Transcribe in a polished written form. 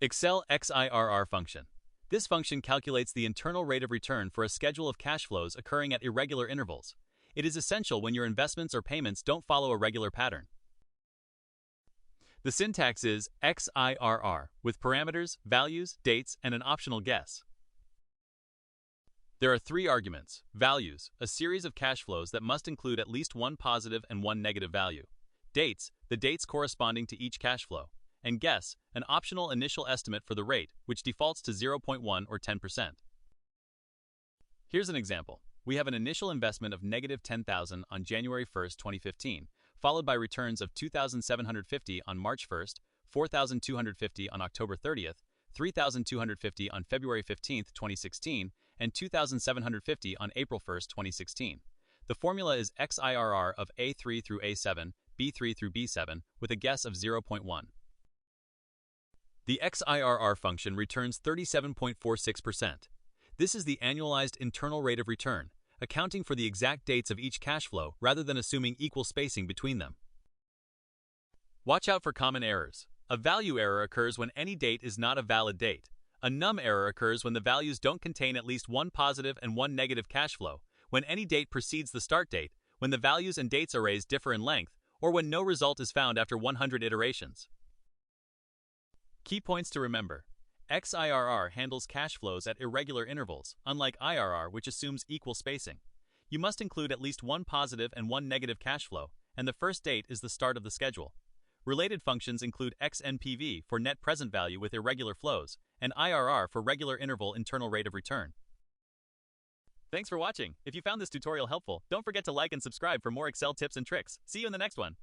Excel XIRR function. This function calculates the internal rate of return for a schedule of cash flows occurring at irregular intervals. It is essential when your investments or payments don't follow a regular pattern. The syntax is XIRR, with parameters, values, dates, and an optional guess. There are three arguments: values, a series of cash flows that must include at least one positive and one negative value; dates, the dates corresponding to each cash flow; and guess, an optional initial estimate for the rate, which defaults to 0.1 or 10%. Here's an example. We have an initial investment of negative $10,000 on January 1st, 2015, followed by returns of $2,750 on March 1st, $4,250 on October 30th, $3,250 on February 15th, 2016, and $2,750 on April 1st, 2016. The formula is XIRR of A3 through A7, B3 through B7, with a guess of 0.1. The XIRR function returns 37.46%. This is the annualized internal rate of return, accounting for the exact dates of each cash flow rather than assuming equal spacing between them. Watch out for common errors. A value error occurs when any date is not a valid date. A num error occurs when the values don't contain at least one positive and one negative cash flow, when any date precedes the start date, when the values and dates arrays differ in length, or when no result is found after 100 iterations. Key points to remember. XIRR handles cash flows at irregular intervals, unlike IRR, which assumes equal spacing. You must include at least one positive and one negative cash flow, and the first date is the start of the schedule. Related functions include XNPV for net present value with irregular flows, and IRR for regular interval internal rate of return. Thanks for watching. If you found this tutorial helpful, don't forget to like and subscribe for more Excel tips and tricks. See you in the next one.